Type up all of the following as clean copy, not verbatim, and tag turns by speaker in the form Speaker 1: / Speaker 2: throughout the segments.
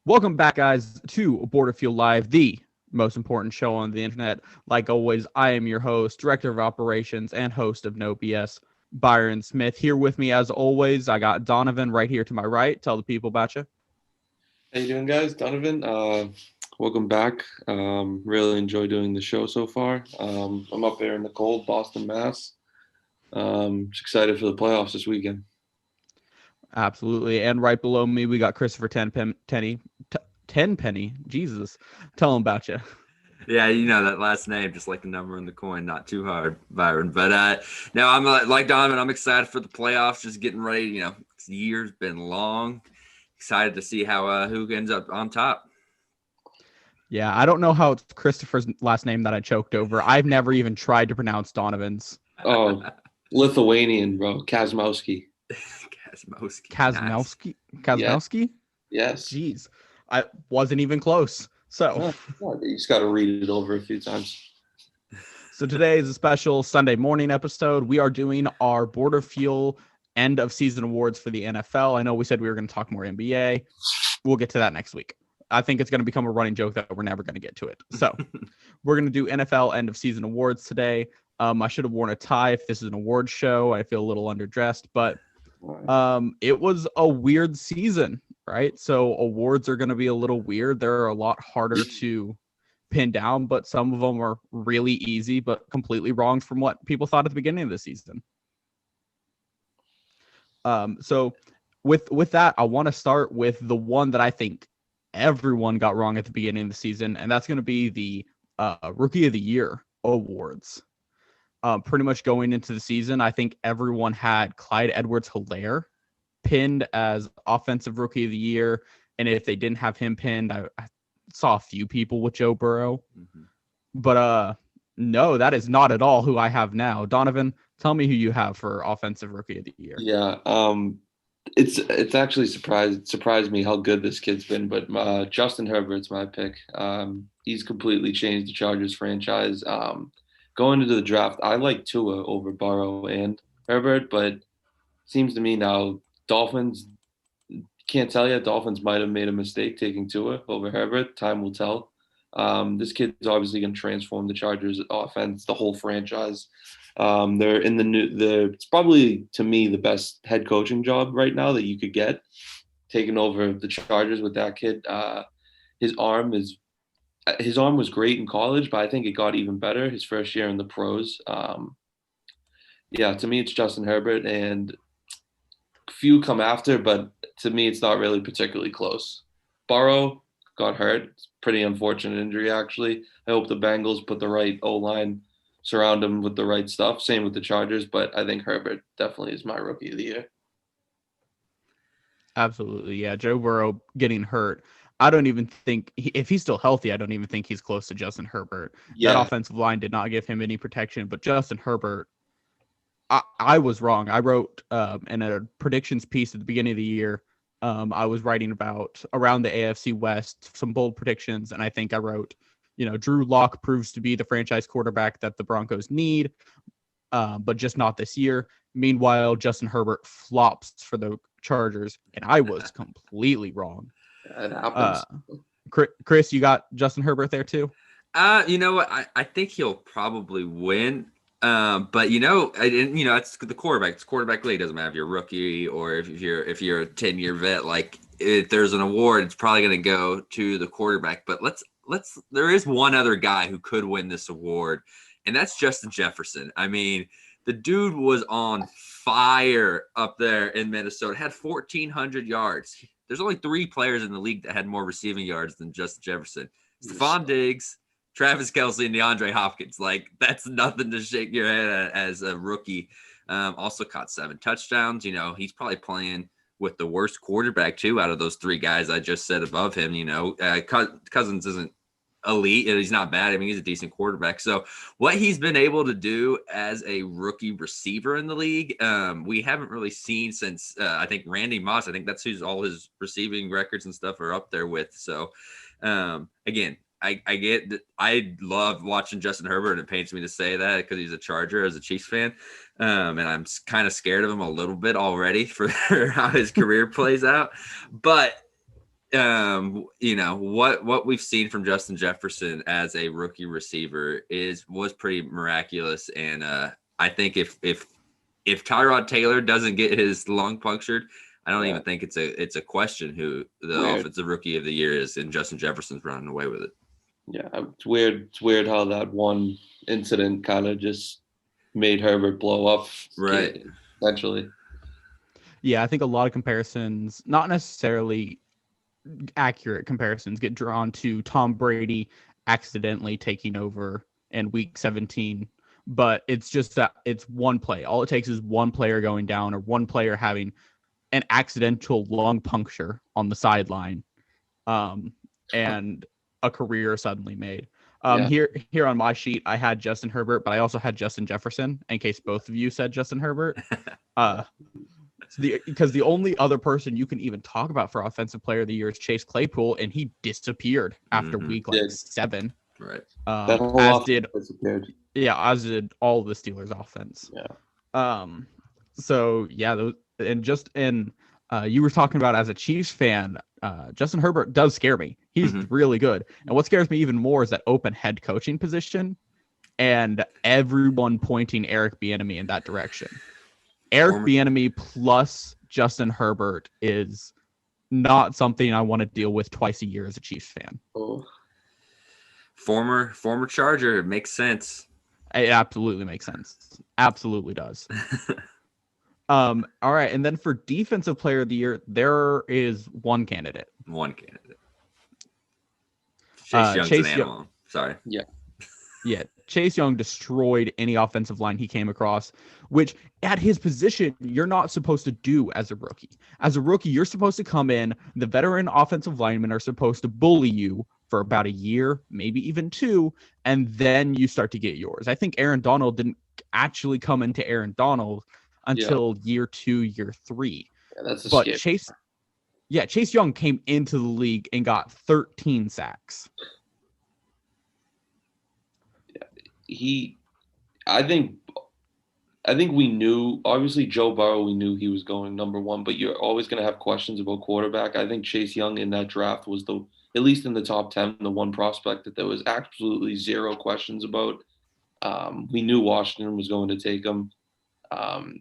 Speaker 1: Welcome back, guys, to Border Fuel Live, the most important show on the internet. Like always, I am your host, Director of Operations, and host of No BS, Byron Smith. Here with me, as always, I got Donovan right here to my right. Tell the people about you.
Speaker 2: How you doing, guys? Donovan. Welcome back. Really enjoy doing the show so far. I'm up there in the cold, Boston, Mass. Just excited for the playoffs this weekend.
Speaker 1: Absolutely. And right below me, we got Christopher Tenpenny. Jesus. Tell him about you.
Speaker 3: Yeah, that last name, just like the number in the coin, not too hard, Byron. But no, I'm like Donovan. I'm excited for the playoffs. Just getting ready. The year's been long. Excited to see how who ends up on top.
Speaker 1: Yeah, I don't know how it's Christopher's last name that I choked over. I've never even tried to pronounce Donovan's.
Speaker 2: Oh, Lithuanian, bro. Kazmowski.
Speaker 3: Nice.
Speaker 1: Kazmowski?
Speaker 2: Yes.
Speaker 1: Jeez. I wasn't even close. So
Speaker 2: You just got to read it over a few times.
Speaker 1: So today is a special Sunday morning episode. We are doing our Border Fuel end of season awards for the NFL. I know we said we were going to talk more NBA. We'll get to that next week. I think it's going to become a running joke that we're never going to get to it. So we're going to do NFL end of season awards today. I should have worn a tie if this is an award show. I feel a little underdressed, but it was a weird season, right? So awards are going to be a little weird. They're a lot harder to pin down, but some of them are really easy, but completely wrong from what people thought at the beginning of the season. So with that, I want to start with the one that I think everyone got wrong at the beginning of the season, and that's going to be the Rookie of the Year awards. Pretty much going into the season, I think everyone had Clyde Edwards-Helaire pinned as Offensive Rookie of the Year, and if they didn't have him pinned, I saw a few people with Joe Burrow. But no, that is not at all who I have now. Donovan, tell me who you have for Offensive Rookie of the Year.
Speaker 2: Yeah. It's actually surprised me how good this kid's been, but Justin Herbert's my pick. He's completely changed the Chargers franchise. Going into the draft, I like Tua over Burrow and Herbert, but seems to me now Dolphins can't tell yet. Dolphins might have made a mistake taking Tua over Herbert. Time will tell. This kid's obviously going to transform the Chargers offense, the whole franchise. They're in it's probably to me the best head coaching job right now that you could get, taking over the Chargers with that kid. His arm was great in college, but I think it got even better his first year in the pros. Yeah, to me it's Justin Herbert, and few come after, but to me it's not really particularly close. Burrow got hurt. It's a pretty unfortunate injury, actually. I hope the Bengals put the right O-line, surround him with the right stuff. Same with the Chargers, but I think Herbert definitely is my Rookie of the Year.
Speaker 1: Absolutely, yeah. Joe Burrow getting hurt. I don't even think, if he's still healthy, I don't even think he's close to Justin Herbert.
Speaker 2: Yeah.
Speaker 1: That offensive line did not give him any protection, but Justin Herbert, I was wrong. I wrote in a predictions piece at the beginning of the year, I was writing about around the AFC West, some bold predictions, and I think I wrote, Drew Lock proves to be the franchise quarterback that the Broncos need, but just not this year. Meanwhile, Justin Herbert flops for the Chargers, and I was completely wrong.
Speaker 2: It happens.
Speaker 1: Chris, you got Justin Herbert there too?
Speaker 3: You know what? I think he'll probably win. But it's the quarterback. It's quarterback league. It doesn't matter if you're a rookie or if you're a 10-year vet. Like, if there's an award, it's probably going to go to the quarterback. But there is one other guy who could win this award, and that's Justin Jefferson. I mean, the dude was on fire up there in Minnesota. Had 1,400 yards. There's only 3 players in the league that had more receiving yards than Justin Jefferson. Stephon Diggs, Travis Kelce, and DeAndre Hopkins. Like, that's nothing to shake your head at as a rookie. Also caught 7 touchdowns. He's probably playing with the worst quarterback too out of those 3 guys I just said above him. Cousins isn't elite, and he's not bad. I mean, he's a decent quarterback. So what he's been able to do as a rookie receiver in the league, we haven't really seen since I think Randy Moss. I think that's who's all his receiving records and stuff are up there with. So again, I get that. I love watching Justin Herbert, and it pains me to say that because he's a Charger as a Chiefs fan. And I'm kind of scared of him a little bit already for how his career plays out. But what we've seen from Justin Jefferson as a rookie receiver was pretty miraculous. And I think if Tyrod Taylor doesn't get his lung punctured, I don't even think it's a question who the offensive rookie of the year is, and Justin Jefferson's running away with it.
Speaker 2: Yeah, it's weird. It's weird how that one incident kind of just made Herbert blow up.
Speaker 3: Right.
Speaker 2: Essentially.
Speaker 1: Yeah, I think a lot of comparisons, not necessarily accurate comparisons, get drawn to Tom Brady accidentally taking over in week 17. But it's just that it's one play. All it takes is one player going down or one player having an accidental lung puncture on the sideline, and a career suddenly made. Here on my sheet, I had Justin Herbert, but I also had Justin Jefferson in case both of you said Justin Herbert. Because the only other person you can even talk about for offensive player of the year is Chase Claypool, and he disappeared after week 7.
Speaker 3: Right.
Speaker 2: That whole
Speaker 1: as did
Speaker 2: disappeared.
Speaker 1: Yeah, as did all of the Steelers offense.
Speaker 2: Yeah.
Speaker 1: So yeah, you were talking about as a Chiefs fan, Justin Herbert does scare me. He's really good. And what scares me even more is that open head coaching position and everyone pointing Eric Bieniemy in that direction. Eric Bieniemy plus Justin Herbert is not something I want to deal with twice a year as a Chiefs fan.
Speaker 2: Oh.
Speaker 3: Former Charger, it makes sense.
Speaker 1: It absolutely makes sense. Absolutely does. All right, and then for defensive player of the year, there is one candidate.
Speaker 3: Chase Young's an animal. Sorry.
Speaker 1: Yeah, Chase Young destroyed any offensive line he came across, which at his position, you're not supposed to do as a rookie. As a rookie, you're supposed to come in, the veteran offensive linemen are supposed to bully you for about a year, maybe even 2, and then you start to get yours. I think Aaron Donald didn't actually come into Aaron Donald until year 2, year 3.
Speaker 2: Yeah, that's a skip.
Speaker 1: Chase Young came into the league and got 13 sacks.
Speaker 2: I think we knew, obviously Joe Burrow, we knew he was going number 1, but you're always going to have questions about quarterback. I think Chase Young in that draft was at least in the top 10, the one prospect that there was absolutely zero questions about. We knew Washington was going to take him.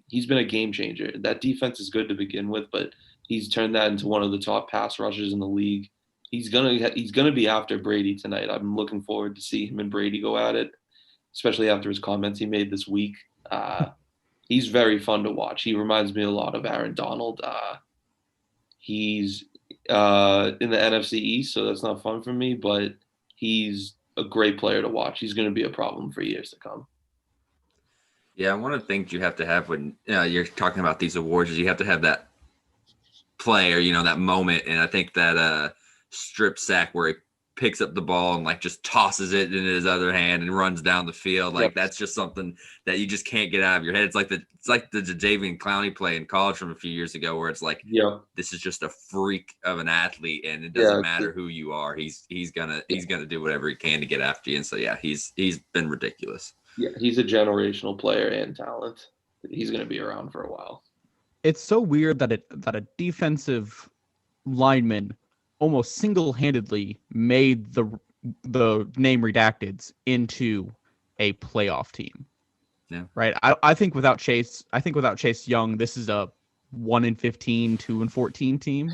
Speaker 2: He's been a game changer. That defense is good to begin with, but he's turned that into one of the top pass rushers in the league. He's gonna be after Brady tonight. I'm looking forward to see him and Brady go at it, especially after his comments he made this week. He's very fun to watch. He reminds me a lot of Aaron Donald. He's in the NFC East, so that's not fun for me, but he's a great player to watch. He's going to be a problem for years to come.
Speaker 3: Yeah, one of the things you have to have when you're talking about these awards is you have to have that play or, that moment. And I think that strip sack where he picks up the ball and like just tosses it in his other hand and runs down the field. Like that's just something that you just can't get out of your head. It's like the Jadeveon Clowney play in college from a few years ago where it's like, this is just a freak of an athlete and it doesn't matter who you are. He's gonna do whatever he can to get after you. And so, he's been ridiculous.
Speaker 2: Yeah. He's a generational player and talent. He's going to be around for a while.
Speaker 1: It's so weird that a defensive lineman almost single-handedly made the name redacteds into a playoff team.
Speaker 3: Yeah.
Speaker 1: Right. I think without Chase Young, this is a 1-15, 2-14 team.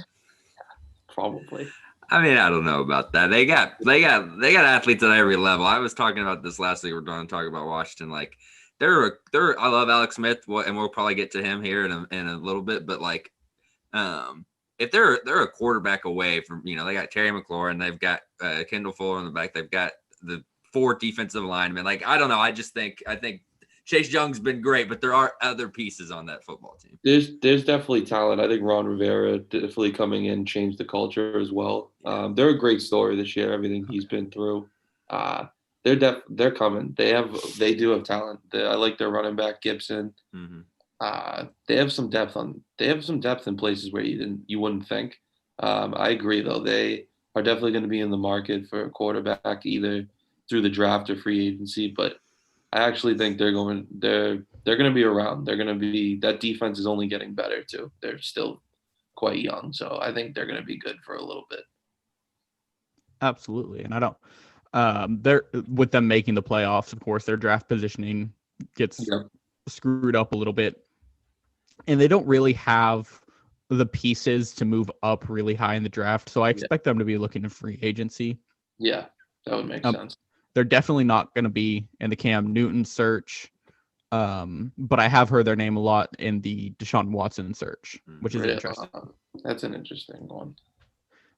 Speaker 2: Probably.
Speaker 3: I mean, I don't know about that. They got athletes at every level. I was talking about this last week. We're going to talk about Washington. Like I love Alex Smith, and we'll probably get to him here in a little bit. But like, if they're a quarterback away from, they got Terry McLaurin, they've got Kendall Fuller in the back, they've got the 4 defensive linemen. Like, I don't know. I think Chase Young's been great, but there are other pieces on that football team.
Speaker 2: There's definitely talent. I think Ron Rivera definitely coming in changed the culture as well. They're a great story this year. Everything he's been through. They're coming. They do have talent. I like their running back Gibson.
Speaker 3: Mm-hmm.
Speaker 2: They have some depth in places where you wouldn't think. I agree though. They are definitely going to be in the market for a quarterback either through the draft or free agency, but I actually think they're going to be around. That defense is only getting better too. They're still quite young. So I think they're going to be good for a little bit.
Speaker 1: Absolutely. And I don't they're with them making the playoffs, of course, their draft positioning gets screwed up a little bit. And they don't really have the pieces to move up really high in the draft. So I expect them to be looking at free agency.
Speaker 2: Yeah, that would make sense.
Speaker 1: They're definitely not going to be in the Cam Newton search. But I have heard their name a lot in the Deshaun Watson search, which is interesting.
Speaker 2: That's an interesting one.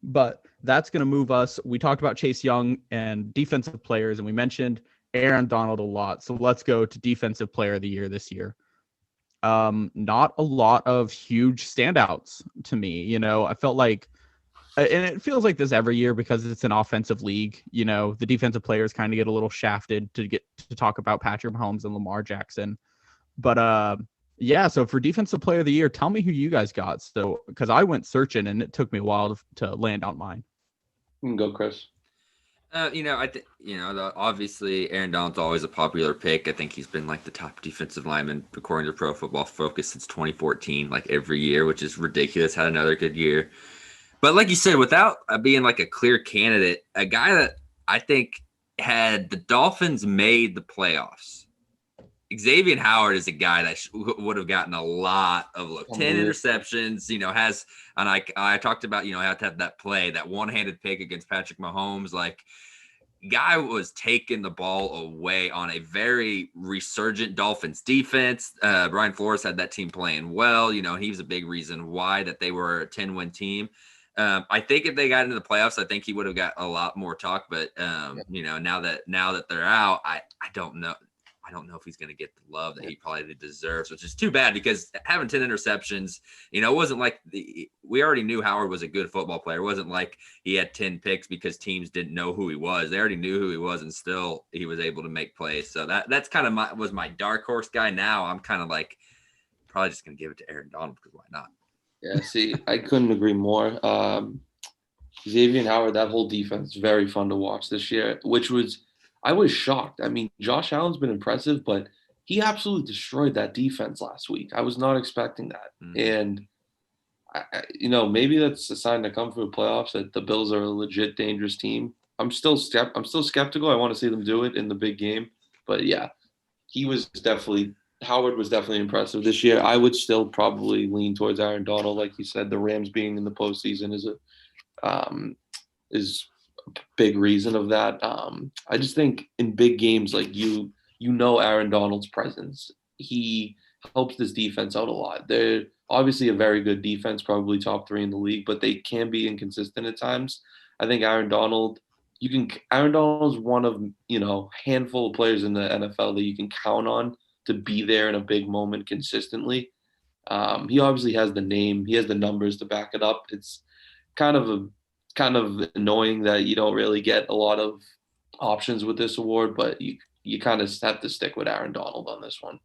Speaker 1: But that's going to move us. We talked about Chase Young and defensive players, and we mentioned Aaron Donald a lot. So let's go to defensive player of the year this year. Not a lot of huge standouts to me. You know, I felt like, and it feels like this every year because it's an offensive league. You know, the defensive players kind of get a little shafted to get to talk about Patrick Mahomes and Lamar Jackson. But yeah, so for defensive player of the year, tell me who you guys got. So, because I went searching and it took me a while to land on mine.
Speaker 2: You can go, Chris.
Speaker 3: Obviously Aaron Donald's always a popular pick. I think he's been like the top defensive lineman according to Pro Football Focus since 2014, like every year, which is ridiculous. Had another good year. But like you said, without being like a clear candidate, a guy that I think had the Dolphins made the playoffs, Xavier Howard is a guy that would have gotten a lot of look. 10 interceptions, and I talked about, I have to have that play, that one-handed pick against Patrick Mahomes. Like, guy was taking the ball away on a very resurgent Dolphins defense. Brian Flores had that team playing well. He was a big reason why that they were a 10-win team. I think if they got into the playoffs, I think he would have got a lot more talk. But now that they're out, I don't know. I don't know if he's going to get the love that he probably deserves, which is too bad because having 10 interceptions, it wasn't like we already knew Howard was a good football player. It wasn't like he had 10 picks because teams didn't know who he was. They already knew who he was, and still he was able to make plays. So that's kind of was my dark horse guy. Now I'm kind of like probably just going to give it to Aaron Donald because why not?
Speaker 2: Yeah, see, I couldn't agree more. Xavier Howard, that whole defense, very fun to watch this year, I was shocked. I mean, Josh Allen's been impressive, but he absolutely destroyed that defense last week. I was not expecting that. And, maybe that's a sign to come for the playoffs that the Bills are a legit dangerous team. I'm still skeptical. I want to see them do it in the big game. But, yeah, Howard was definitely impressive this year. I would still probably lean towards Aaron Donald. Like you said, the Rams being in the postseason is big reason of that. I just think in big games, like Aaron Donald's presence, he helps this defense out a lot. They're obviously a very good defense, probably top 3 in the league, but they can be inconsistent at times. I think Aaron Donald is one of, handful of players in the NFL that you can count on to be there in a big moment consistently. He obviously has the name, he has the numbers to back it up. It's kind of annoying that you don't really get a lot of options with this award, but you kind of have to stick with Aaron Donald on this one.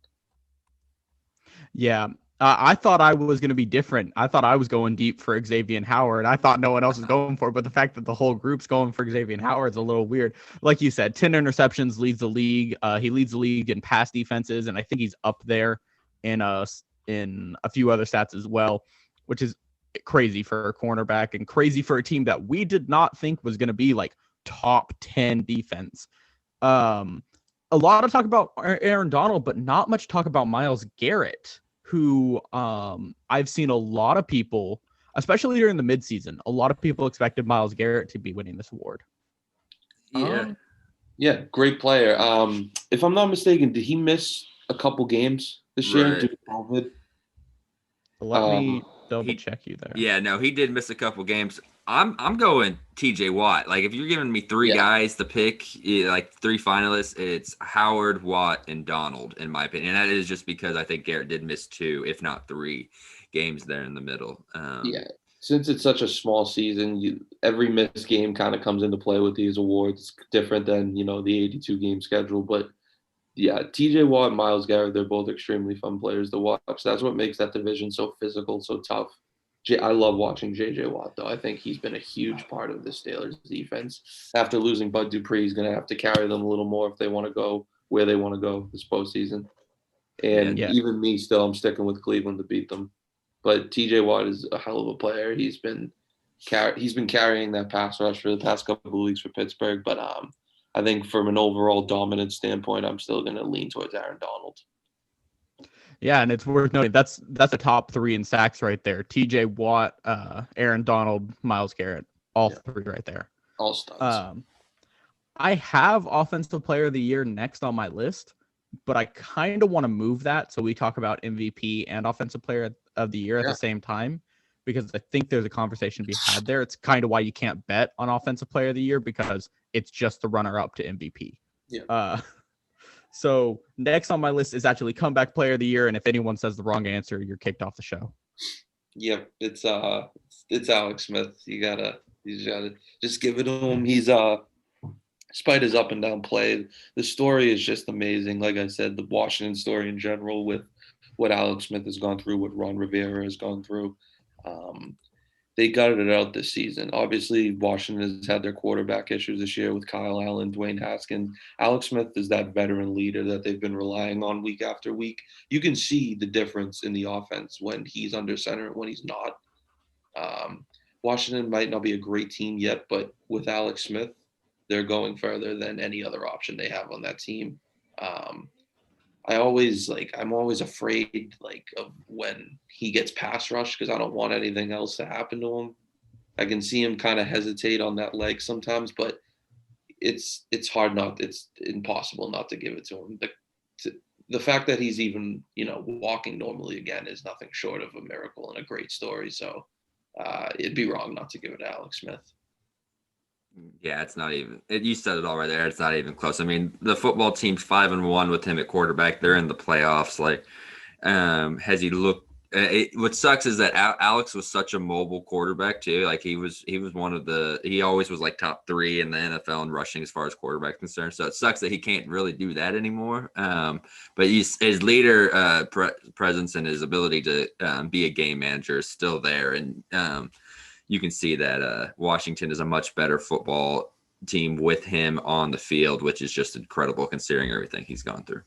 Speaker 1: Yeah. I thought I was going to be different. I thought I was going deep for Xavier Howard. I thought no one else was going for it, but the fact that the whole group's going for Xavier Howard is a little weird. Like you said, 10 interceptions leads the league. He leads the league in pass defenses, and I think he's up there in a few other stats as well, which is crazy for a cornerback and crazy for a team that we did not think was going to be like top 10 defense. A lot of talk about Aaron Donald, but not much talk about Myles Garrett, who I've seen a lot of people, especially during the midseason, a lot of people expected Myles Garrett to be winning this award.
Speaker 2: Yeah, great player. If I'm not mistaken, did he miss a couple games this year due to COVID?
Speaker 1: Let me double check you there.
Speaker 3: Yeah, no, he did miss a couple games. I'm going TJ Watt. Like, if you're giving me 3 guys to pick, like 3 finalists, it's Howard, Watt, and Donald, in my opinion. And that is just because I think Garrett did miss 2, if not 3 games there in the middle.
Speaker 2: Since it's such a small season, every missed game kind of comes into play with these awards. It's different than, the 82-game schedule. But, yeah, TJ Watt and Myles Garrett, they're both extremely fun players to watch. That's what makes that division so physical, so tough. I love watching J.J. Watt, though. I think he's been a huge part of the Steelers' defense. After losing Bud Dupree, he's going to have to carry them a little more if they want to go where they want to go this postseason. And even me, still, I'm sticking with Cleveland to beat them. But TJ Watt is a hell of a player. He's been carrying that pass rush for the past couple of weeks for Pittsburgh. But I think from an overall dominant standpoint, I'm still going to lean towards Aaron Donald.
Speaker 1: Yeah, and it's worth noting that's the top 3 in sacks right there. TJ Watt, Aaron Donald, Myles Garrett, all 3 right there.
Speaker 2: All studs.
Speaker 1: I have Offensive Player of the Year next on my list, but I kind of want to move that so we talk about MVP and Offensive Player of the Year at the same time, because I think there's a conversation to be had there. It's kind of why you can't bet on Offensive Player of the Year, because it's just the runner-up to MVP.
Speaker 2: Yeah.
Speaker 1: So next on my list is actually Comeback Player of the Year, and if anyone says the wrong answer, you're kicked off the show.
Speaker 2: Yep, it's Alex Smith. You gotta just give it to him. He's despite his up and down play, the story is just amazing. Like I said, the Washington story in general, with what Alex Smith has gone through, what Ron Rivera has gone through. They gutted it out this season. Obviously, Washington has had their quarterback issues this year with Kyle Allen, Dwayne Haskins. Alex Smith is that veteran leader that they've been relying on week after week. You can see the difference in the offense when he's under center and when he's not. Washington might not be a great team yet, but with Alex Smith, they're going further than any other option they have on that team. I'm always afraid of when he gets pass rush, because I don't want anything else to happen to him. I can see him kind of hesitate on that leg sometimes, but it's impossible not to give it to him. The fact that he's even, walking normally again is nothing short of a miracle and a great story. So it'd be wrong not to give it to Alex Smith.
Speaker 3: Yeah, it's not even. You said it all right there. It's not even close. I mean, the football team's 5-1 with him at quarterback. They're in the playoffs. Has he looked? What sucks is that Alex was such a mobile quarterback too. He was one of the. He always was top 3 in the NFL in rushing as far as quarterback concerned. So it sucks that he can't really do that anymore. But his leader presence and his ability to be a game manager is still there, and you can see that Washington is a much better football team with him on the field, which is just incredible considering everything he's gone through.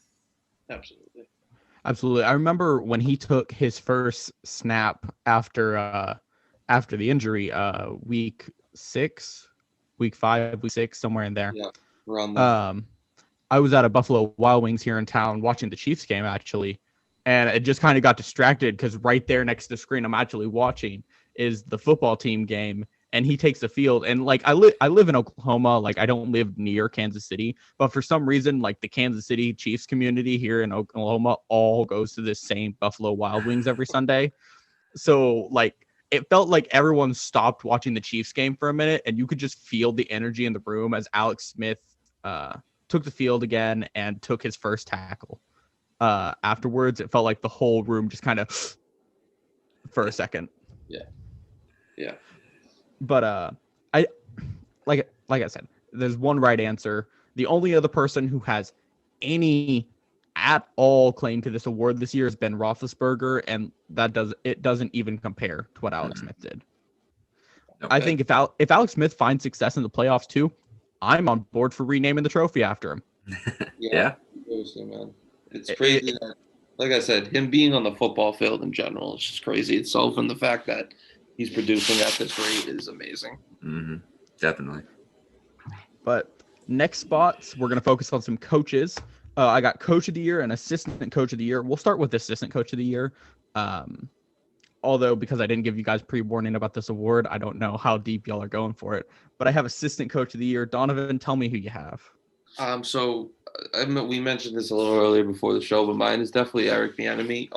Speaker 1: Absolutely. I remember when he took his first snap after the injury, week 6, week 5, week 6, somewhere in there.
Speaker 2: Yeah, around there.
Speaker 1: I was at a Buffalo Wild Wings here in town watching the Chiefs game, actually, and it just kind of got distracted because right there next to the screen I'm actually watching is the football team game, and he takes the field. And I live in Oklahoma. I don't live near Kansas City, but for some reason, the Kansas City Chiefs community here in Oklahoma all goes to this same Buffalo Wild Wings every Sunday. So it felt like everyone stopped watching the Chiefs game for a minute, and you could just feel the energy in the room as Alex Smith took the field again and took his first tackle. Afterwards, it felt like the whole room just kind of for a second.
Speaker 2: Yeah.
Speaker 1: But I like I said, there's one right answer. The only other person who has any at all claim to this award this year has Ben Roethlisberger, and it doesn't even compare to what Alex Smith did. Okay. I think if Alex Smith finds success in the playoffs too, I'm on board for renaming the trophy after him.
Speaker 3: Yeah.
Speaker 2: Seriously, man. It's crazy that, like I said, him being on the football field in general is just crazy itself, and the fact that he's producing at this rate is amazing.
Speaker 3: Mm-hmm. Definitely.
Speaker 1: But next spots, we're going to focus on some coaches. I got Coach of the Year and Assistant Coach of the Year. We'll start with Assistant Coach of the Year. Although, because I didn't give you guys pre-warning about this award, I don't know how deep y'all are going for it. But I have Assistant Coach of the Year. Donovan, tell me who you have.
Speaker 2: So we mentioned this a little earlier before the show, but mine is definitely Eric Bieniemy.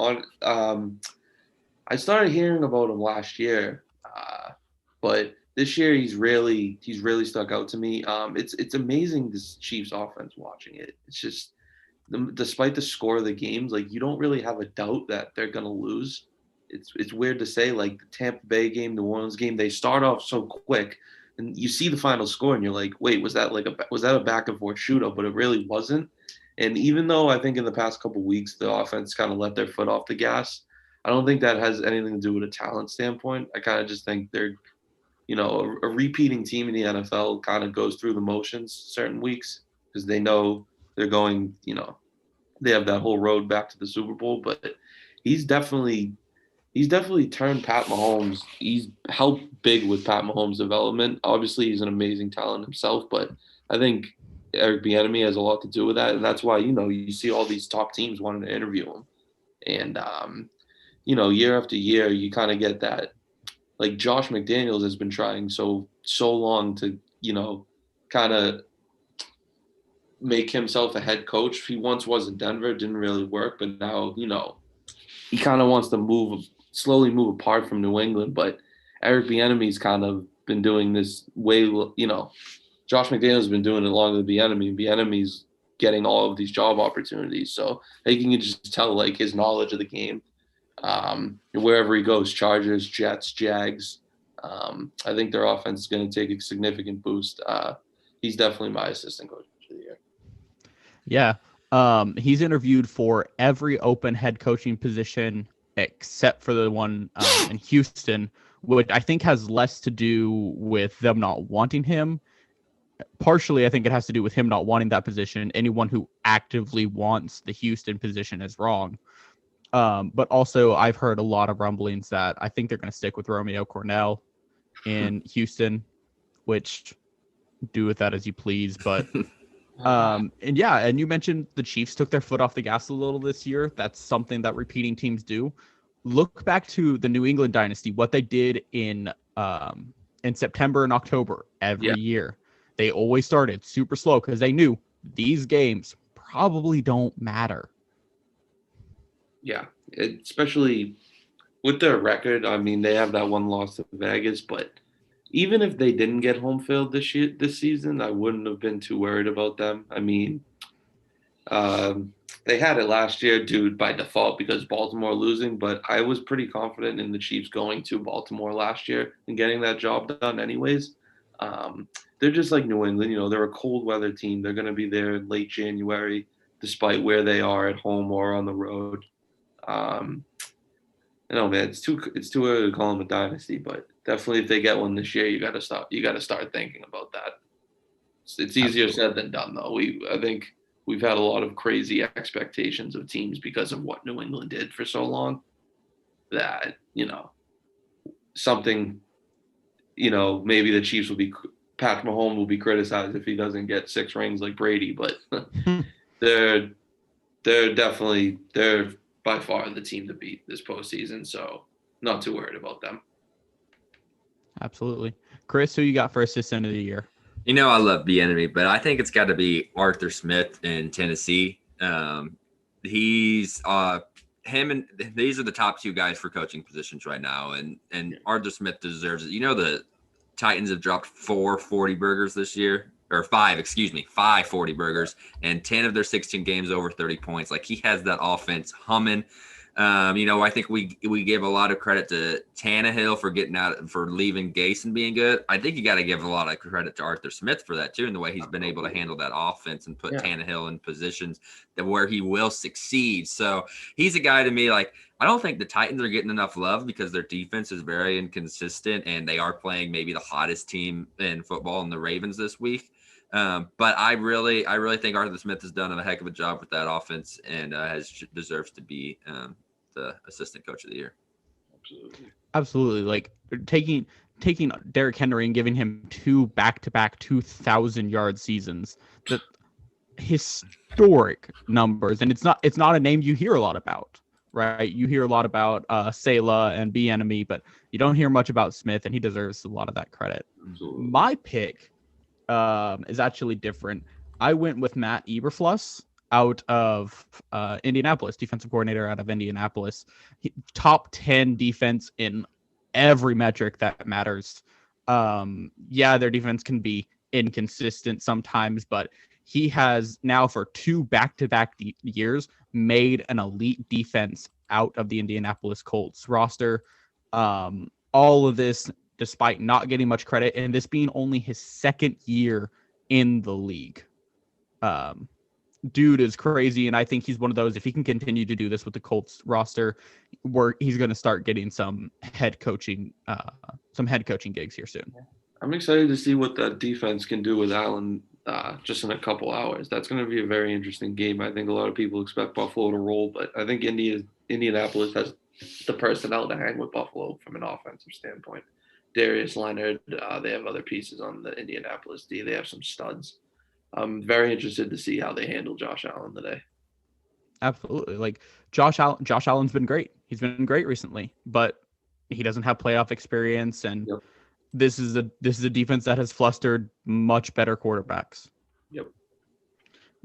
Speaker 2: I started hearing about him last year, but this year he's really stuck out to me. It's amazing, this Chiefs offense, watching it. It's just despite the score of the games, you don't really have a doubt that they're gonna lose. It's weird to say, the Tampa Bay game, the New Orleans game, they start off so quick, and you see the final score, and you're like, wait, was that a back and forth shootout? But it really wasn't. And even though I think in the past couple of weeks the offense kind of let their foot off the gas, I don't think that has anything to do with a talent standpoint. I kind of just think they're, a repeating team in the NFL kind of goes through the motions certain weeks because they know they're going, they have that whole road back to the Super Bowl. But he's definitely he's definitely turned Pat Mahomes. He's helped big with Pat Mahomes' development. Obviously, he's an amazing talent himself, but I think Eric Bieniemy has a lot to do with that, and that's why you see all these top teams wanting to interview him, and year after year, you kind of get that. Like Josh McDaniels has been trying so long to kind of make himself a head coach. He once was in Denver, didn't really work, but now he kind of wants to slowly move apart from New England. But Eric Bieniemy's kind of been doing this way. Josh McDaniels has been doing it longer than Bieniemy. Bieniemy's getting all of these job opportunities, so I think you can just tell like his knowledge of the game. Wherever he goes, Chargers, Jets, Jags. I think their offense is going to take a significant boost. He's definitely my assistant coach of the year.
Speaker 1: Yeah. He's interviewed for every open head coaching position except for the one in Houston, which I think has less to do with them not wanting him. Partially, I think it has to do with him not wanting that position. Anyone who actively wants the Houston position is wrong. But also, I've heard a lot of rumblings that I think they're going to stick with Romeo Cornell in Houston, which do with that as you please. But and you mentioned the Chiefs took their foot off the gas a little this year. That's something that repeating teams do. Look back to the New England dynasty, what they did in September and October every year. They always started super slow because they knew these games probably don't matter.
Speaker 2: Yeah, especially with their record. I mean, they have that one loss to Vegas, but even if they didn't get home field this season, I wouldn't have been too worried about them. I mean, they had it last year, by default because Baltimore losing, but I was pretty confident in the Chiefs going to Baltimore last year and getting that job done anyways. They're just like New England, they're a cold weather team. They're going to be there in late January, despite where they are at home or on the road. Man, it's too early to call them a dynasty, but definitely if they get one this year, you got to start thinking about that. It's easier said than done, though. I think we've had a lot of crazy expectations of teams because of what New England did for so long. That something, maybe the Chiefs will be. Pat Mahomes will be criticized if he doesn't get 6 rings like Brady, but they're by far the team to beat this postseason, so not too worried about them.
Speaker 1: Absolutely. Chris, who you got for assistant of the year?
Speaker 3: I love Bieniemy, but I think it's got to be Arthur Smith in Tennessee. He's him and these are the top 2 guys for coaching positions right now, and Arthur Smith deserves it. The Titans have dropped 4 40 burgers this year, or 5 40 burgers, and 10 of their 16 games over 30 points. Like, he has that offense humming. I think we give a lot of credit to Tannehill for leaving Gase and being good. I think you got to give a lot of credit to Arthur Smith for that too, and the way he's been able to handle that offense and put Tannehill in positions where he will succeed. So he's a guy to me, like, I don't think the Titans are getting enough love because their defense is very inconsistent, and they are playing maybe the hottest team in football in the Ravens this week. But I really think Arthur Smith has done a heck of a job with that offense and deserves to be the assistant coach of the year.
Speaker 1: Absolutely. Like taking Derrick Henry and giving him 2 back-to-back 2,000-yard seasons. The historic numbers, and it's not a name you hear a lot about. Right, you hear a lot about Salah and Bieniemy, but you don't hear much about Smith, and he deserves a lot of that credit.
Speaker 2: Absolutely.
Speaker 1: My pick is actually different. I went with Matt Eberflus out of Indianapolis, defensive coordinator out of Indianapolis. Top 10 defense in every metric that matters. Their defense can be inconsistent sometimes, but he has now for 2 back-to-back years made an elite defense out of the Indianapolis Colts roster. All of this despite not getting much credit, and this being only his 2nd year in the league. Dude is crazy, and I think he's one of those, if he can continue to do this with the Colts roster, where he's going to start getting some head coaching gigs here soon.
Speaker 2: I'm excited to see what that defense can do with Allen just in a couple hours. That's going to be a very interesting game. I think a lot of people expect Buffalo to roll, but I think Indianapolis has the personnel to hang with Buffalo from an offensive standpoint. Darius Leonard, they have other pieces on the Indianapolis D. They have some studs. I'm very interested to see how they handle Josh Allen today.
Speaker 1: Absolutely. Like Josh Allen's been great. He's been great recently, but he doesn't have playoff experience, and
Speaker 2: Yep.
Speaker 1: this is a defense that has flustered much better quarterbacks.
Speaker 2: Yep.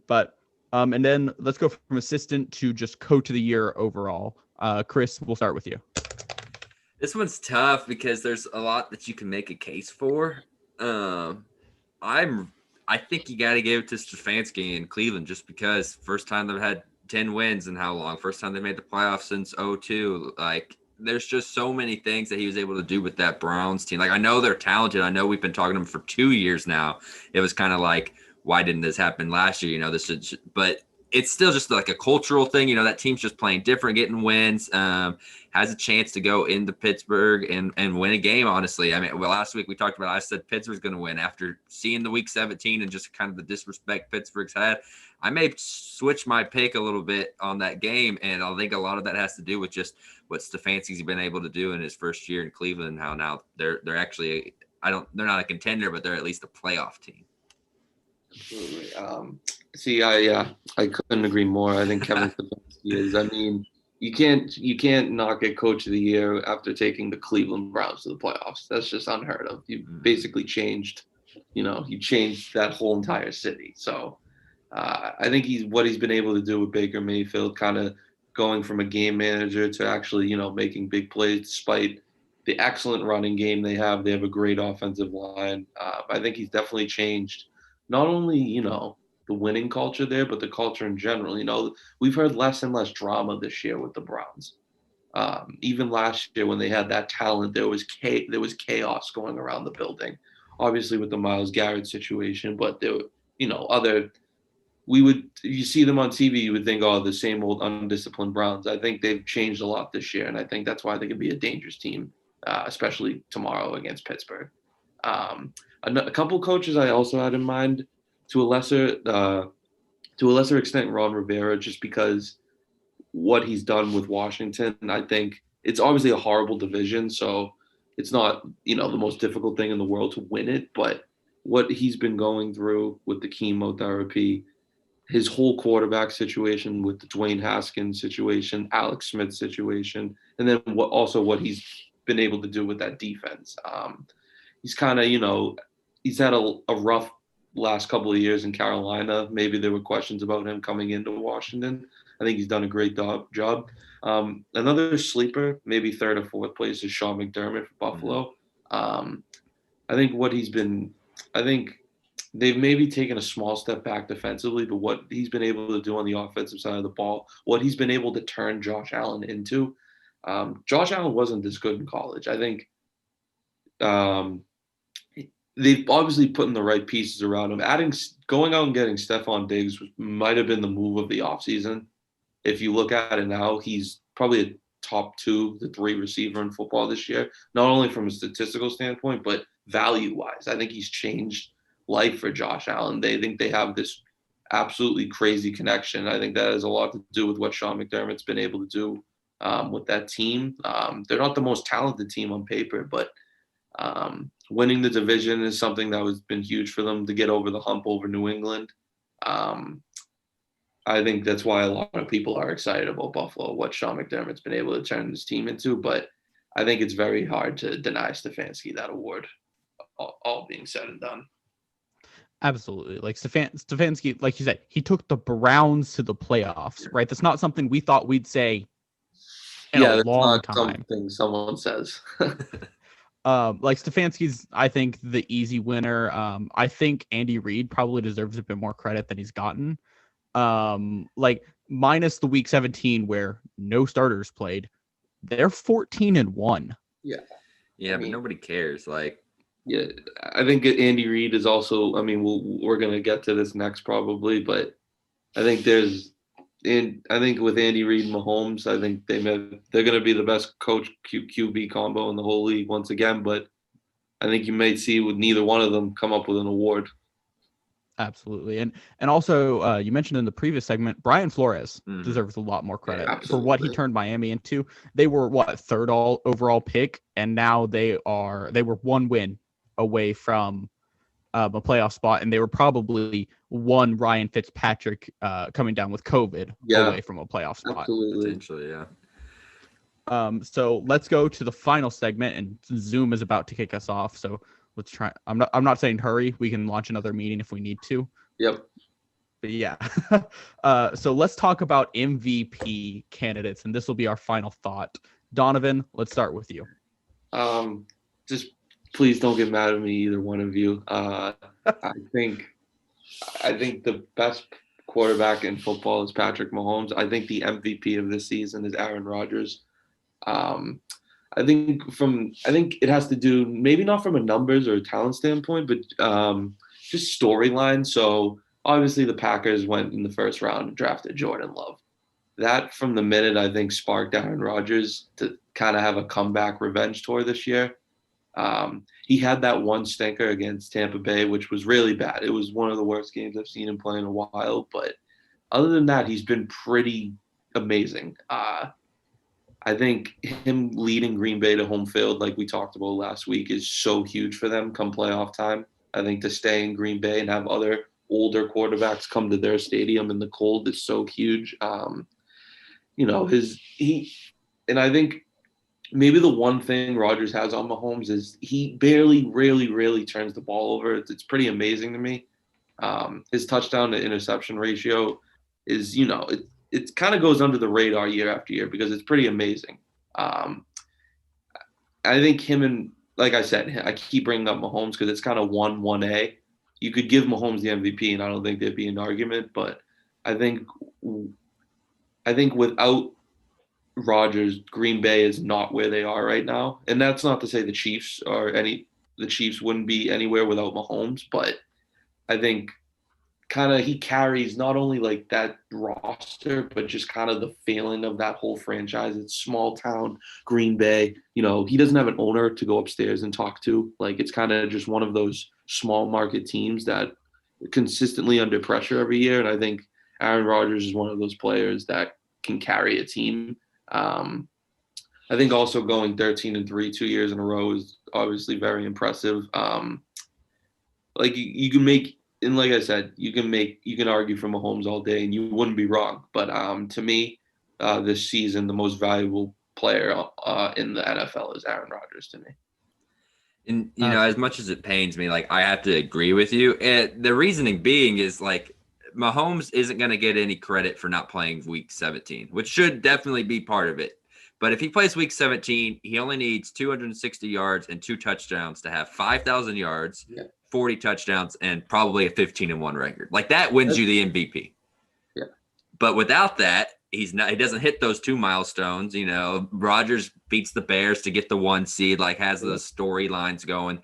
Speaker 1: But and then let's go from assistant to just coach of the year overall. Chris, we'll start with you.
Speaker 3: This one's tough because there's a lot that you can make a case for. I think you got to give it to Stefanski in Cleveland just because first time they've had 10 wins in how long? First time they made the playoffs since 2002. Like, there's just so many things that he was able to do with that Browns team. Like, I know they're talented. I know we've been talking to them for 2 years now. It was kind of like, why didn't this happen last year? You know, but it's still just like a cultural thing. You know, that team's just playing different, getting wins, has a chance to go into Pittsburgh and win a game, honestly. I mean, well, last week we talked about, I said Pittsburgh's going to win after seeing the week 17 and just kind of the disrespect Pittsburgh's had. I may switch my pick a little bit on that game, and I think a lot of that has to do with just what Stefanski's been able to do in his first year in Cleveland, how now they're actually, they're not a contender, but they're at least a playoff team.
Speaker 2: Absolutely. I couldn't agree more. I think Kevin Stefanski is. I mean, you can't knock a coach of the year after taking the Cleveland Browns to the playoffs. That's just unheard of. You basically changed, you changed that whole entire city. So I think what he's been able to do with Baker Mayfield, kind of going from a game manager to actually, making big plays despite the excellent running game they have. They have a great offensive line. I think he's definitely changed not only, the winning culture there, but the culture in general. We've heard less and less drama this year with the Browns. Even last year when they had that talent, there was chaos going around the building. Obviously with the Myles Garrett situation, but there were, you see them on TV, you would think, oh, the same old undisciplined Browns. I think they've changed a lot this year, and I think that's why they can be a dangerous team, especially tomorrow against Pittsburgh. A couple coaches I also had in mind, to a lesser extent, Ron Rivera, just because what he's done with Washington. I think it's obviously a horrible division, so it's not, the most difficult thing in the world to win it. But what he's been going through with the chemotherapy, his whole quarterback situation with the Dwayne Haskins situation, Alex Smith situation, and then what he's been able to do with that defense. He's kind of, he's had a rough last couple of years in Carolina. Maybe there were questions about him coming into Washington. I think he's done a great job. Another sleeper, maybe third or fourth place, is Sean McDermott for Buffalo. I think they've maybe taken a small step back defensively, but what he's been able to do on the offensive side of the ball, what he's been able to turn Josh Allen into. Josh Allen wasn't this good in college. I think they've obviously put in the right pieces around him. Going out and getting Stephon Diggs might have been the move of the offseason. If you look at it now, he's probably a top 2 to 3 receiver in football this year, not only from a statistical standpoint, but value-wise. I think he's changed life for Josh Allen. They think they have this absolutely crazy connection. I think that has a lot to do with what Sean McDermott's been able to do with that team. They're not the most talented team on paper, but winning the division is something that has been huge for them to get over the hump over New England. I think that's why a lot of people are excited about Buffalo, what Sean McDermott's been able to turn this team into. But I think it's very hard to deny Stefanski that award, all being said and done.
Speaker 1: Absolutely. Like Stefanski, like you said, he took the Browns to the playoffs, right? That's not something we thought we'd say in a long time.
Speaker 2: Something someone says.
Speaker 1: Like Stefanski's, I think, the easy winner. I think Andy Reid probably deserves a bit more credit than he's gotten. Like minus the week 17 where no starters played, they're 14-1.
Speaker 2: Yeah.
Speaker 3: Yeah, but nobody cares.
Speaker 2: Yeah, I think Andy Reid is also. I mean, we're gonna get to this next probably, but I think with Andy Reid and Mahomes, I think they're going to be the best coach QB combo in the whole league once again. But I think you may see with neither one of them come up with an award.
Speaker 1: Absolutely. And also you mentioned in the previous segment, Brian Flores deserves a lot more credit for what he turned Miami into. They were third overall pick, and now they were one win away from a playoff spot, and they were probably one Ryan Fitzpatrick coming down with COVID away from a playoff spot.
Speaker 2: Absolutely.
Speaker 3: Potentially, yeah.
Speaker 1: So let's go to the final segment, and Zoom is about to kick us off. So let's try. I'm not saying hurry. We can launch another meeting if we need to.
Speaker 2: Yep.
Speaker 1: But yeah. So let's talk about MVP candidates, and this will be our final thought. Donovan, let's start with you.
Speaker 2: Just please don't get mad at me, either one of you. I think the best quarterback in football is Patrick Mahomes. I think the MVP of this season is Aaron Rodgers. I think it has to do maybe not from a numbers or a talent standpoint, but just storyline. So obviously the Packers went in the first round and drafted Jordan Love. That from the minute I think sparked Aaron Rodgers to kind of have a comeback revenge tour this year. He had that one stinker against Tampa Bay, which was really bad. It was one of the worst games I've seen him play in a while. But other than that, he's been pretty amazing. I think him leading Green Bay to home field, like we talked about last week, is so huge for them come playoff time. I think to stay in Green Bay and have other older quarterbacks come to their stadium in the cold is so huge. And I think maybe the one thing Rodgers has on Mahomes is he barely, really turns the ball over. It's pretty amazing to me. His touchdown to interception ratio is, it kind of goes under the radar year after year because it's pretty amazing. I think him and, like I said, I keep bringing up Mahomes because it's kind of 1A. You could give Mahomes the MVP, and I don't think there'd be an argument. But I think without Rodgers, Green Bay is not where they are right now. And that's not to say the Chiefs wouldn't be anywhere without Mahomes, but I think kind of he carries not only like that roster, but just kind of the feeling of that whole franchise. It's small town Green Bay. He doesn't have an owner to go upstairs and talk to. Like, it's kind of just one of those small market teams that are consistently under pressure every year. And I think Aaron Rodgers is one of those players that can carry a team. I think also going 13-3 2 years in a row is obviously very impressive. Like you can make, and like I said, you can argue for Mahomes all day and you wouldn't be wrong. But to me, this season, the most valuable player in the NFL is Aaron Rodgers to me.
Speaker 3: And, as much as it pains me, like, I have to agree with you. And the reasoning being is, like, Mahomes isn't going to get any credit for not playing week 17, which should definitely be part of it. But if he plays week 17, he only needs 260 yards and 2 touchdowns to have 5,000 yards, 40 touchdowns, and probably a 15-1 record. Like, that wins you the MVP.
Speaker 2: Yeah.
Speaker 3: But without that, he doesn't hit those 2 milestones. Rodgers beats the Bears to get the 1 seed, like, has the storylines going.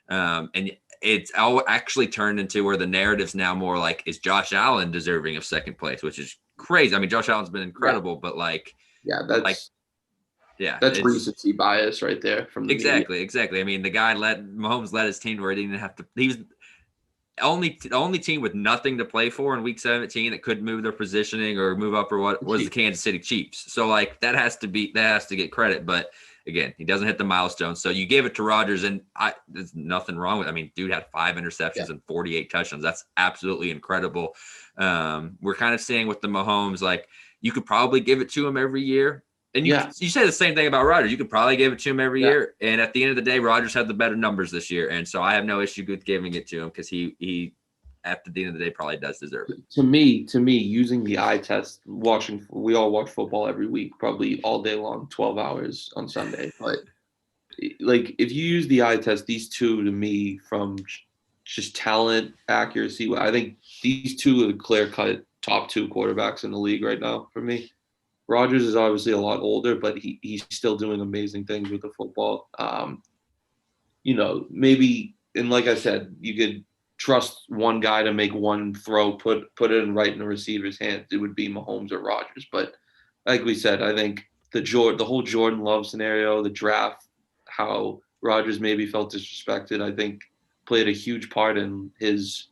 Speaker 3: And it's actually turned into where the narrative's now more like, is Josh Allen deserving of second place, which is crazy. I mean, Josh Allen's been incredible, but that's
Speaker 2: recency bias right there from the
Speaker 3: exactly. I mean, Mahomes led his team where he didn't have to. He was the only team with nothing to play for in week 17 that couldn't move their positioning or move up or what was the Kansas City Chiefs. So that has to get credit, but. Again, he doesn't hit the milestone. So you gave it to Rodgers, and there's nothing wrong with it. I mean, dude had 5 interceptions and 48 touchdowns. That's absolutely incredible. We're kind of saying with the Mahomes, like, you could probably give it to him every year. And you say the same thing about Rodgers. You could probably give it to him every year. And at the end of the day, Rodgers had the better numbers this year. And so I have no issue with giving it to him because he at the end of the day probably does deserve it.
Speaker 2: To me, using the eye test, we all watch football every week, probably all day long, 12 hours on Sunday. But like, if you use the eye test, these two to me, from just talent, accuracy, I think these two are the clear-cut top 2 quarterbacks in the league right now for me. Rodgers is obviously a lot older, but he's still doing amazing things with the football. Maybe, and like I said, you could trust one guy to make one throw, put it right in the receiver's hands. It would be Mahomes or Rodgers. But like we said, I think the whole Jordan Love scenario, the draft, how Rodgers maybe felt disrespected, I think played a huge part in his,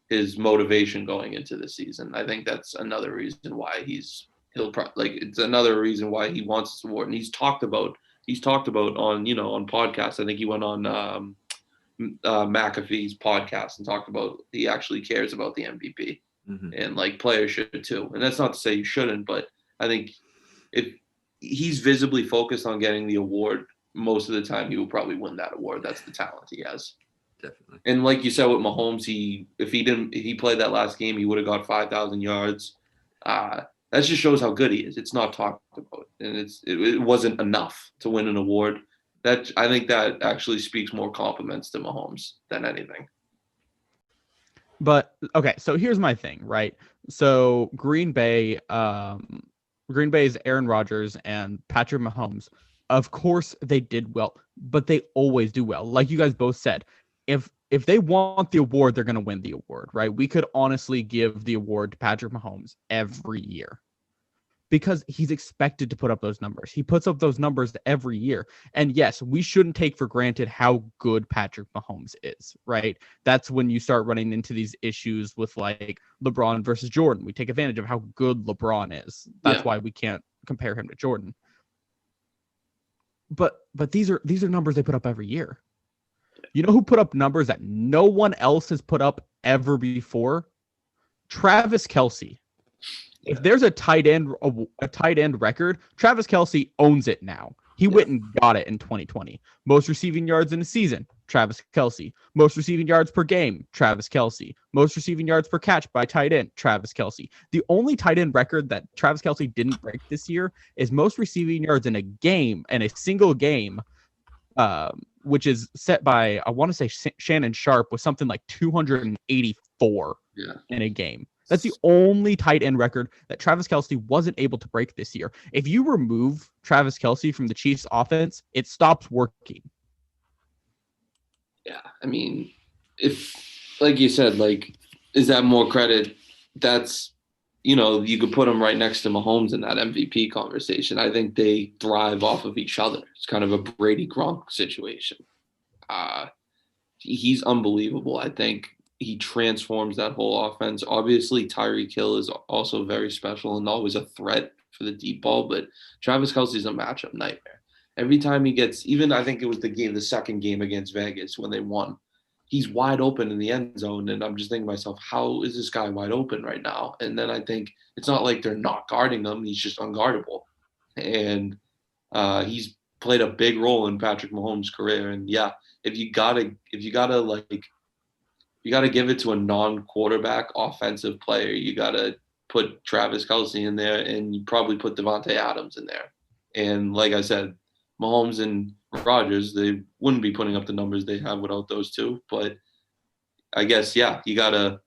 Speaker 2: his motivation going into the season. I think that's another reason why it's another reason why he wants this award. And he's talked about on on podcasts. I think he went on McAfee's podcast and talked about he actually cares about the MVP, and like players should too. And that's not to say you shouldn't, but I think if he's visibly focused on getting the award, most of the time he will probably win that award. That's the talent he has.
Speaker 3: Definitely.
Speaker 2: And like you said with Mahomes, if he played that last game, he would have got 5,000 yards. That just shows how good he is. It's not talked about, and it wasn't enough to win an award. I think that actually speaks more compliments to Mahomes than anything.
Speaker 1: But okay, so here's my thing, right? So Green Bay's Aaron Rodgers and Patrick Mahomes, of course they did well, but they always do well. Like you guys both said, if they want the award, they're going to win the award, right? We could honestly give the award to Patrick Mahomes every year because he's expected to put up those numbers. He puts up those numbers every year. And yes, we shouldn't take for granted how good Patrick Mahomes is, right? That's when you start running into these issues with like LeBron versus Jordan. We take advantage of how good LeBron is. That's why we can't compare him to Jordan. But these are numbers they put up every year. You know who put up numbers that no one else has put up ever before? Travis Kelce. Yeah. If there's a tight end record, Travis Kelce owns it now. He went and got it in 2020. Most receiving yards in a season, Travis Kelce. Most receiving yards per game, Travis Kelce. Most receiving yards per catch by tight end, Travis Kelce. The only tight end record that Travis Kelce didn't break this year is most receiving yards in a single game, which is set by, I want to say Shannon Sharp, with something like 284 in a game. That's the only tight end record that Travis Kelce wasn't able to break this year. If you remove Travis Kelce from the Chiefs offense, it stops working.
Speaker 2: Yeah. I mean, if, like you said, like, is that more credit? That's, you could put him right next to Mahomes in that MVP conversation. I think they thrive off of each other. It's kind of a Brady Gronk situation. He's unbelievable. I think he transforms that whole offense. Obviously, Tyreek Hill is also very special and always a threat for the deep ball, but Travis Kelce is a matchup nightmare. Every time he gets, even I think it was the second game against Vegas when they won, he's wide open in the end zone. And I'm just thinking to myself, how is this guy wide open right now? And then I think it's not like they're not guarding him. He's just unguardable. And he's played a big role in Patrick Mahomes' career. And yeah, if you gotta give it to a non-quarterback offensive player, you gotta put Travis Kelce in there, and you probably put Devontae Adams in there. And like I said, Mahomes and Rodgers, they wouldn't be putting up the numbers they have without those two. But I guess, yeah, you gotta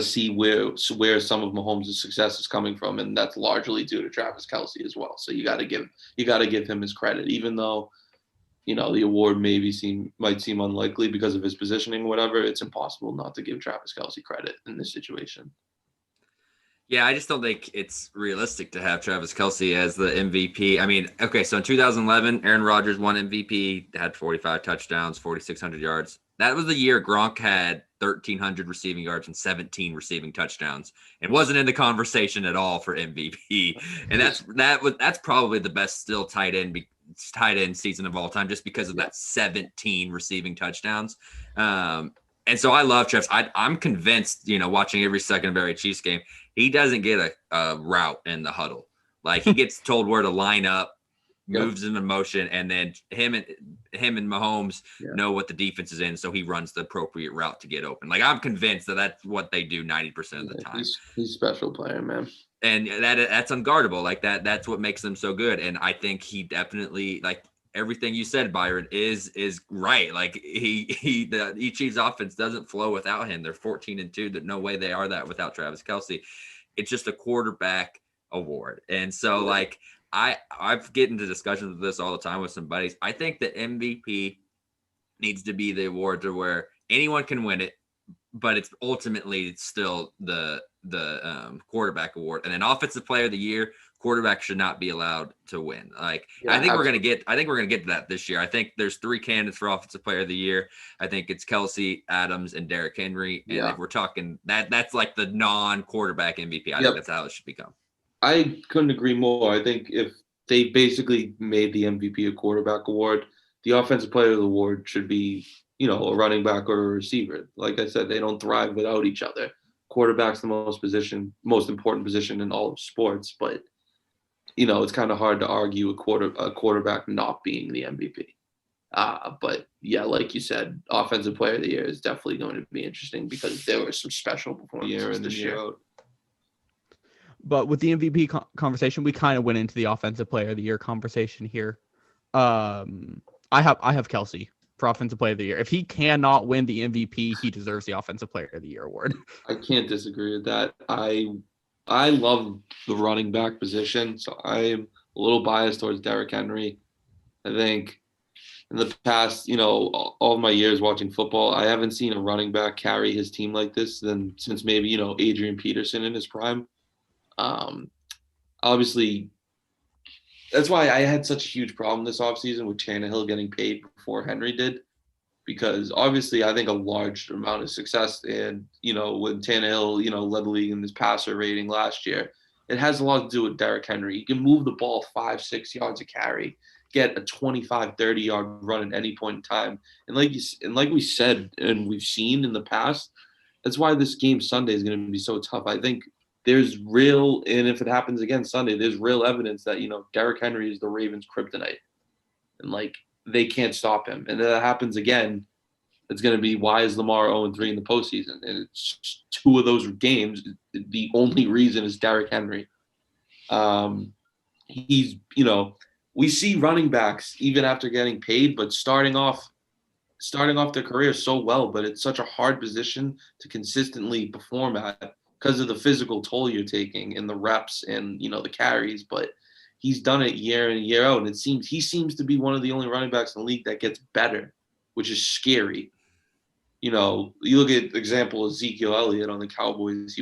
Speaker 2: see where some of Mahomes' success is coming from, and that's largely due to Travis Kelce as well. So you gotta give him his credit, even though the award might seem unlikely because of his positioning or whatever. It's impossible not to give Travis Kelce credit in this situation.
Speaker 3: Yeah, I just don't think it's realistic to have Travis Kelce as the MVP. I mean, okay, so in 2011, Aaron Rodgers won MVP, had 45 touchdowns, 4,600 yards. That was the year Gronk had 1,300 receiving yards and 17 receiving touchdowns, and wasn't in the conversation at all for MVP. And that's probably the best still tight end season of all time, just because of that 17 receiving touchdowns. And so I love Travis. I'm convinced, watching every second of every Chiefs game, he doesn't get a route in the huddle. Like, he gets told where to line up, moves into motion, and then him and Mahomes know what the defense is in, so he runs the appropriate route to get open. Like, I'm convinced that that's what they do 90% of the time.
Speaker 2: He's a special player, man.
Speaker 3: And that's unguardable. Like, that's what makes them so good. And I think he definitely, like, everything you said, Byron, is right. Like, the Chiefs offense doesn't flow without him. They're 14-2. There's no way they are that without Travis Kelce. It's just a quarterback award. And so, like, I've get into discussions with this all the time with some buddies. I think that MVP needs to be the award to where anyone can win it, but it's ultimately still the quarterback award. And then offensive player of the year, quarterback should not be allowed to win. Like,
Speaker 2: Yeah,
Speaker 3: I think
Speaker 2: absolutely.
Speaker 3: we're gonna get to that this year. I think there's 3 candidates for offensive player of the year. I think it's Kelsey, Adams, and Derrick Henry. And
Speaker 2: Yeah.
Speaker 3: if we're talking that's like the non-quarterback MVP. I
Speaker 2: Yep.
Speaker 3: think that's how it should become.
Speaker 2: I couldn't agree more. I think if they basically made the MVP a quarterback award, the offensive player of the award should be, a running back or a receiver. Like I said, they don't thrive without each other. Quarterback's the most important position in all of sports, but it's kind of hard to argue a quarterback not being the MVP. But yeah, like you said, offensive player of the year is definitely going to be interesting because there were some special performances this year.
Speaker 1: But with the MVP conversation, we kind of went into the offensive player of the year conversation here. I have Kelsey for offensive player of the year. If he cannot win the MVP, he deserves the offensive player of the year award.
Speaker 2: I can't disagree with that. I love the running back position, so I'm a little biased towards Derrick Henry. I think in the past, all of my years watching football, I haven't seen a running back carry his team like this since maybe, Adrian Peterson in his prime. Obviously, that's why I had such a huge problem this offseason with Tannehill getting paid before Henry did, because obviously I think a large amount of success and, when Tannehill, led the league in his passer rating last year, it has a lot to do with Derrick Henry. He can move the ball 5-6 yards a carry, get a 25-30 yard run at any point in time. And like we said, and we've seen in the past, that's why this game Sunday is going to be so tough. I think there's and if it happens again Sunday, there's real evidence that, Derrick Henry is the Ravens' kryptonite. And, they can't stop him. And if that happens again, it's going to be, why is Lamar 0-3 in the postseason? And it's 2 of those games, the only reason is Derrick Henry. He's, we see running backs even after getting paid, but starting off their career so well, but it's such a hard position to consistently perform at because of the physical toll you're taking and the reps and, the carries. But he's done it year in and year out, and he seems to be one of the only running backs in the league that gets better, which is scary. You look at example Ezekiel Elliott on the Cowboys.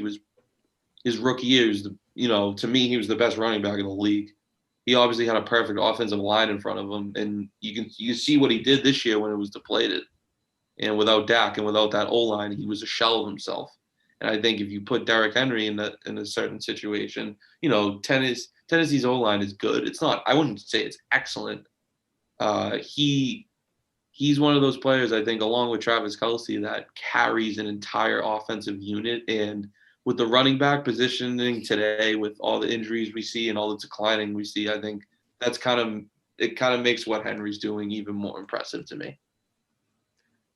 Speaker 2: His rookie year, to me, he was the best running back in the league. He obviously had a perfect offensive line in front of him, and you can see what he did this year when it was depleted. And without Dak and without that O-line, he was a shell of himself. And I think if you put Derrick Henry in a certain situation, Tennessee's O-line is good. It's not, I wouldn't say it's excellent. He's one of those players, I think, along with Travis Kelce, that carries an entire offensive unit. And with the running back positioning today, with all the injuries we see and all the declining we see, I think it kind of makes what Henry's doing even more impressive to me.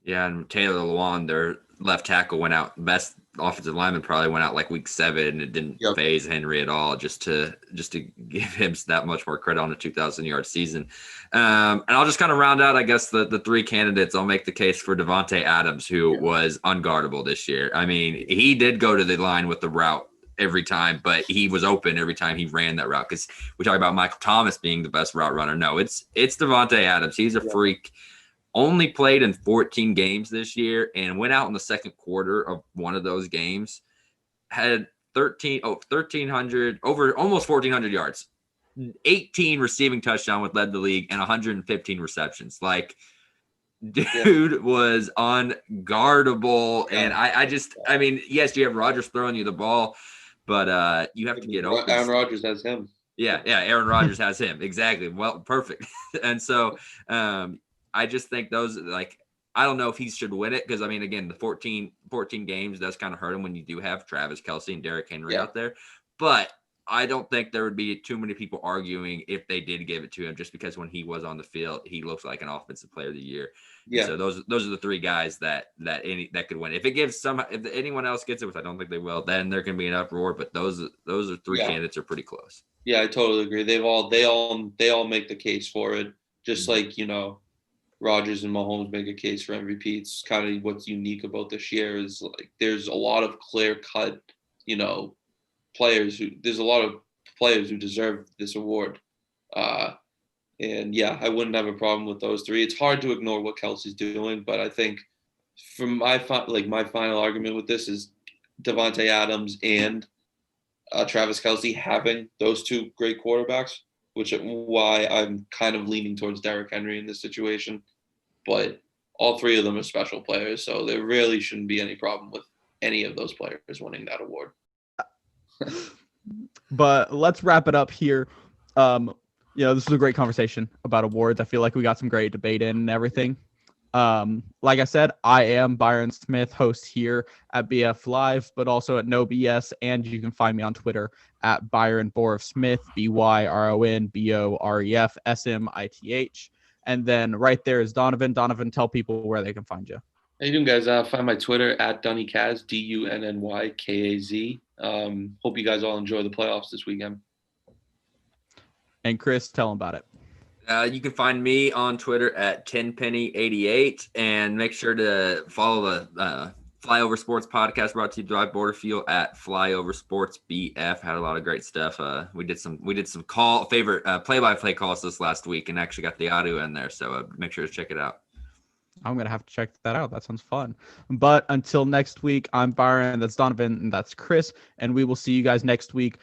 Speaker 3: Yeah, and Taylor Lewan, their left tackle, went out. Best offensive lineman probably went out like week 7, and it didn't phase Henry at all. Just to give him that much more credit on a 2,000-yard season. And I'll just kind of round out, I guess, the 3 candidates. I'll make the case for Davante Adams, who was unguardable this year. I mean, he did go to the line with the route every time, but he was open every time he ran that route. Because we talk about Michael Thomas being the best route runner. No, it's Davante Adams. He's a freak. Only played in 14 games this year and went out in the second quarter of one of those games. Had 1,300, over almost 1,400 yards, 18 receiving touchdowns, led the league, and 115 receptions. Dude was unguardable. And I mean, yes, you have Rodgers throwing you the ball, but you have to get open.
Speaker 2: Aaron Rodgers has him.
Speaker 3: Yeah, Aaron Rodgers has him. Exactly. Well, perfect. And so I just think those, I don't know if he should win it because, I mean, again, the 14 games does kind of hurt him when you do have Travis Kelce and Derrick Henry out there. But I don't think there would be too many people arguing if they did give it to him, just because when he was on the field, he looks like an offensive player of the year. Yeah. So those are the 3 guys that could win. If anyone else gets it, which I don't think they will, then there can be an uproar. But those are 3 candidates are pretty close. Yeah,
Speaker 2: I totally agree. They all make the case for it. Just like, Rodgers and Mahomes make a case for MVP. It's kind of what's unique about this year is there's a lot of clear-cut, players who deserve this award. And yeah, I wouldn't have a problem with those 3. It's hard to ignore what Kelsey's doing, but I think from my final argument with this is Davante Adams and Travis Kelce having those two great quarterbacks, which is why I'm kind of leaning towards Derrick Henry in this situation. But all three of them are special players, so there really shouldn't be any problem with any of those players winning that award.
Speaker 1: But let's wrap it up here. This was a great conversation about awards. I feel like we got some great debate in and everything. Like I said, I am Byron Smith, host here at BF Live, but also at No BS, and you can find me on Twitter at Byron Boref Smith, ByronBorefSmith. And then right there is Donovan. Donovan, tell people where they can find you.
Speaker 2: How you doing, guys? Find my Twitter at DunnyKaz, DUNNYKAZ. Hope you guys all enjoy the playoffs this weekend.
Speaker 1: And Chris, tell them about it.
Speaker 3: You can find me on Twitter at 10penny88, and make sure to follow the Flyover Sports podcast brought to you by Borderfield at Flyover Sports BF. Had a lot of great stuff. We did some favorite play-by-play calls this last week, and actually got the audio in there. So make sure to check it out.
Speaker 1: I'm going to have to check that out. That sounds fun. But until next week, I'm Byron, that's Donovan, and that's Chris. And we will see you guys next week